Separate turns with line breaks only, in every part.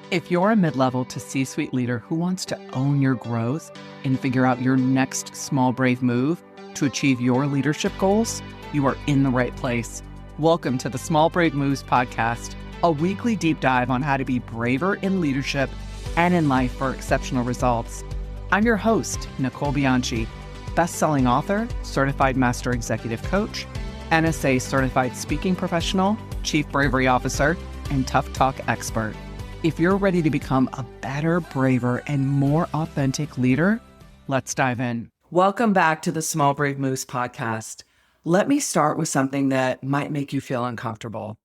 If you're a mid-level to C-suite leader who wants to own your growth and figure out your next small, brave move to achieve your leadership goals, you are in the right place. Welcome to the Small Brave Moves podcast, a weekly deep dive on how to be braver in leadership and in life for exceptional results. I'm your host, Nicole Bianchi, best-selling author, certified master executive coach, NSA certified speaking professional, chief bravery officer, and tough talk expert. If you're ready to become a better, braver, and more authentic leader, let's dive in. Welcome back to the Small Brave Moves podcast. Let me start with something that might make you feel uncomfortable.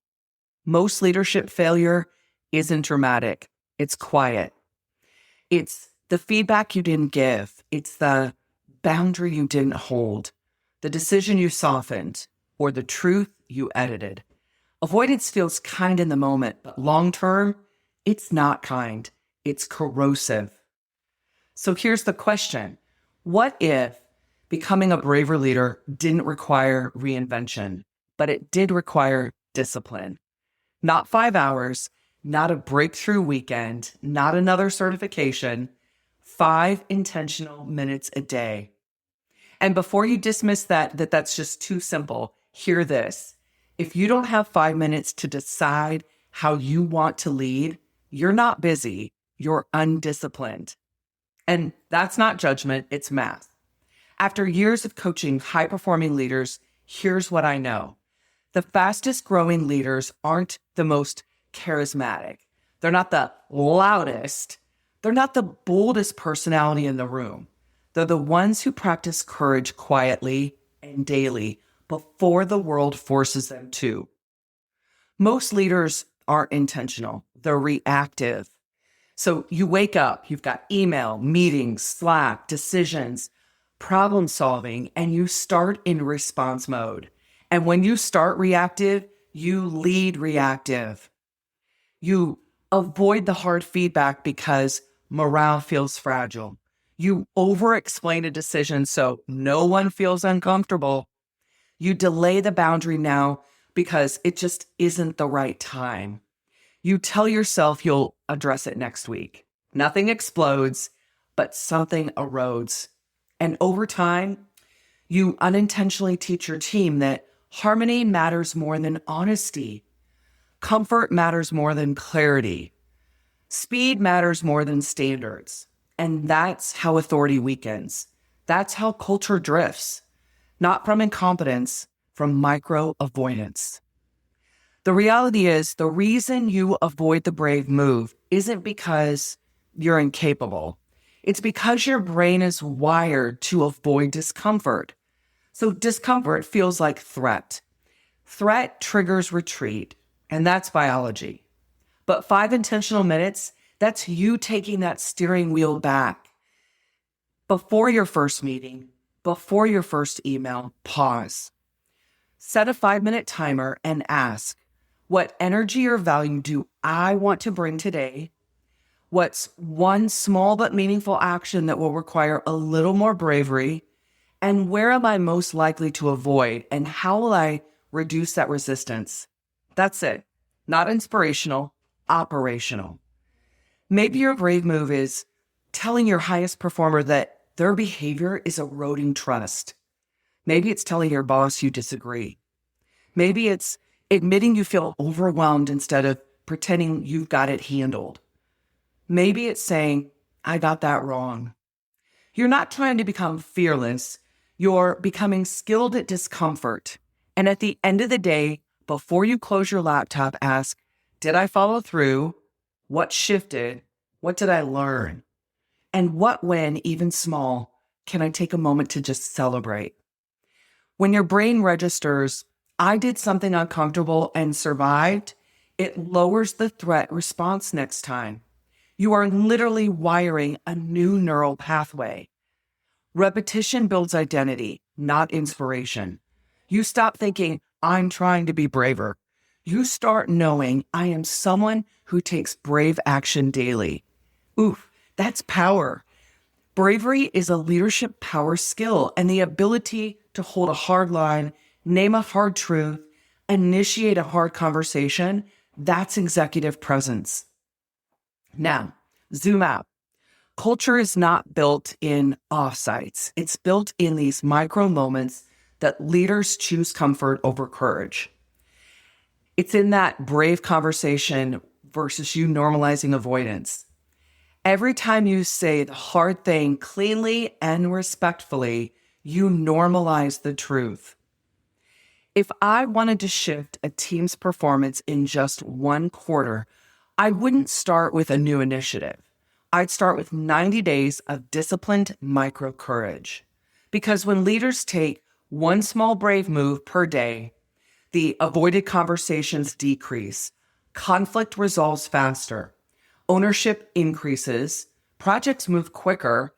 Most leadership failure isn't dramatic. It's quiet. It's the feedback you didn't give. It's the boundary you didn't hold, the decision you softened, or the truth you edited. Avoidance feels kind in the moment, but long-term, it's not kind. It's corrosive. So here's the question. What if becoming a braver leader didn't require reinvention, but it did require discipline? Not 5 hours, not a breakthrough weekend, not another certification, 5 intentional minutes a day. And before you dismiss that's just too simple, hear this. If you don't have 5 minutes to decide how you want to lead, you're not busy, you're undisciplined. And that's not judgment, it's math. After years of coaching high-performing leaders, here's what I know. The fastest growing leaders aren't the most charismatic. They're not the loudest. They're not the boldest personality in the room. They're the ones who practice courage quietly and daily before the world forces them to. Most leaders aren't intentional. They're reactive. So you wake up, you've got email, meetings, Slack, decisions, problem solving, and you start in response mode. And when you start reactive, you lead reactive. You avoid the hard feedback because morale feels fragile. You over-explain a decision so no one feels uncomfortable. You delay the boundary now because it just isn't the right time. You tell yourself you'll address it next week. Nothing explodes, but something erodes. And over time, you unintentionally teach your team that harmony matters more than honesty. Comfort matters more than clarity. Speed matters more than standards. And that's how authority weakens. That's how culture drifts. Not from incompetence, from micro-avoidance. The reality is, the reason you avoid the brave move isn't because you're incapable. It's because your brain is wired to avoid discomfort. So discomfort feels like threat. Threat triggers retreat, and that's biology. But 5 intentional minutes, that's you taking that steering wheel back. Before your first meeting, before your first email, pause. Set a 5-minute timer and ask, what energy or value do I want to bring today? What's one small but meaningful action that will require a little more bravery? And where am I most likely to avoid? And how will I reduce that resistance? That's it. Not inspirational, operational. Maybe your brave move is telling your highest performer that their behavior is eroding trust. Maybe it's telling your boss you disagree. Maybe it's admitting you feel overwhelmed instead of pretending you've got it handled. Maybe it's saying, I got that wrong. You're not trying to become fearless. You're becoming skilled at discomfort. And at the end of the day, before you close your laptop, ask, did I follow through? What shifted? What did I learn? And what, when even small, can I take a moment to just celebrate? When your brain registers, I did something uncomfortable and survived, it lowers the threat response next time. You are literally wiring a new neural pathway. Repetition builds identity, not inspiration. You stop thinking, I'm trying to be braver. You start knowing I am someone who takes brave action daily. Oof, that's power. Bravery is a leadership power skill, and the ability to hold a hard line, name a hard truth, initiate a hard conversation, that's executive presence. Now, zoom out. Culture is not built in offsites. It's built in these micro moments that leaders choose comfort over courage. It's in that brave conversation versus you normalizing avoidance. Every time you say the hard thing cleanly and respectfully, you normalize the truth. If I wanted to shift a team's performance in just one quarter, I wouldn't start with a new initiative. I'd start with 90 days of disciplined micro courage. Because when leaders take one small brave move per day, the avoided conversations decrease, conflict resolves faster, ownership increases, projects move quicker,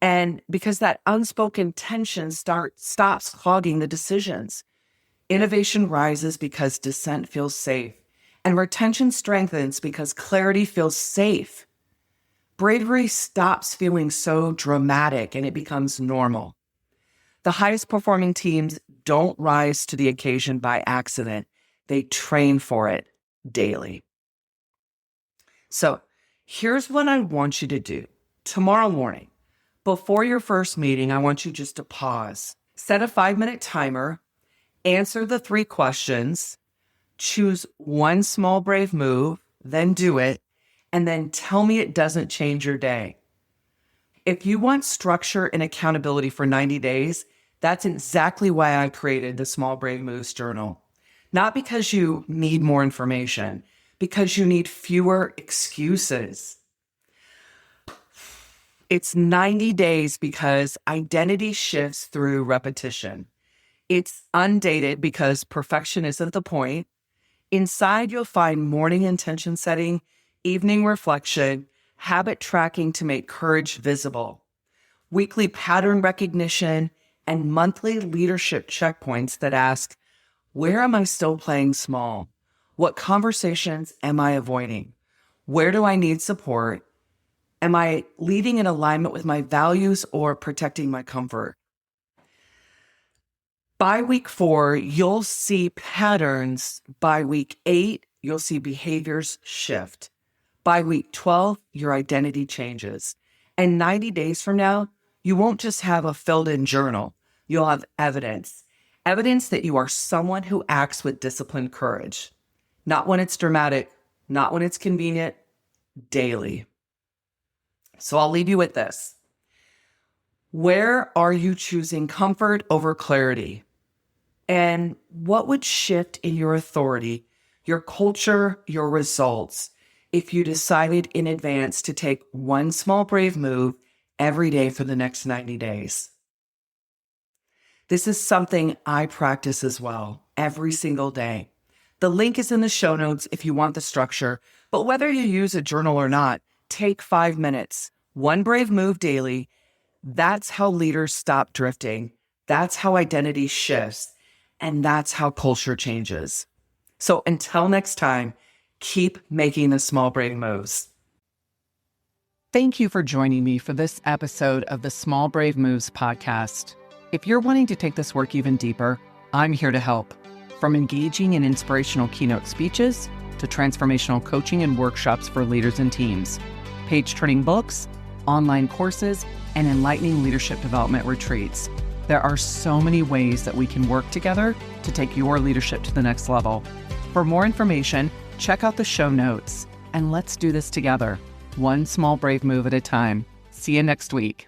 and because that unspoken tension stops clogging the decisions. Innovation rises because dissent feels safe, and retention strengthens because clarity feels safe. Bravery stops feeling so dramatic and it becomes normal. The highest performing teams don't rise to the occasion by accident. They train for it daily. So here's what I want you to do. Tomorrow morning, before your first meeting, I want you just to pause, set a 5-minute timer, answer the 3 questions, choose one small brave move, then do it, and then tell me it doesn't change your day. If you want structure and accountability for 90 days, that's exactly why I created the Small Brave Moves Journal. Not because you need more information, because you need fewer excuses. It's 90 days because identity shifts through repetition. It's undated because perfection isn't the point. Inside, you'll find morning intention setting, evening reflection, habit tracking to make courage visible, weekly pattern recognition, and monthly leadership checkpoints that ask, where am I still playing small? What conversations am I avoiding? Where do I need support? Am I leading in alignment with my values or protecting my comfort? By week 4, you'll see patterns. By week 8, you'll see behaviors shift. By week 12, your identity changes. And 90 days from now, you won't just have a filled-in journal. You'll have evidence. Evidence that you are someone who acts with disciplined courage. Not when it's dramatic, not when it's convenient, daily. So I'll leave you with this. Where are you choosing comfort over clarity? And what would shift in your authority, your culture, your results, if you decided in advance to take one small brave move every day for the next 90 days? This is something I practice as well, every single day. The link is in the show notes if you want the structure, but whether you use a journal or not, take 5 minutes, one brave move daily. That's how leaders stop drifting. That's how identity shifts. And that's how culture changes. So until next time, keep making the small brave moves. Thank you for joining me for this episode of the Small Brave Moves podcast. If you're wanting to take this work even deeper, I'm here to help. From engaging in inspirational keynote speeches to transformational coaching and workshops for leaders and teams, page-turning books, online courses, and enlightening leadership development retreats. There are so many ways that we can work together to take your leadership to the next level. For more information, check out the show notes, and let's do this together, one small brave move at a time. See you next week.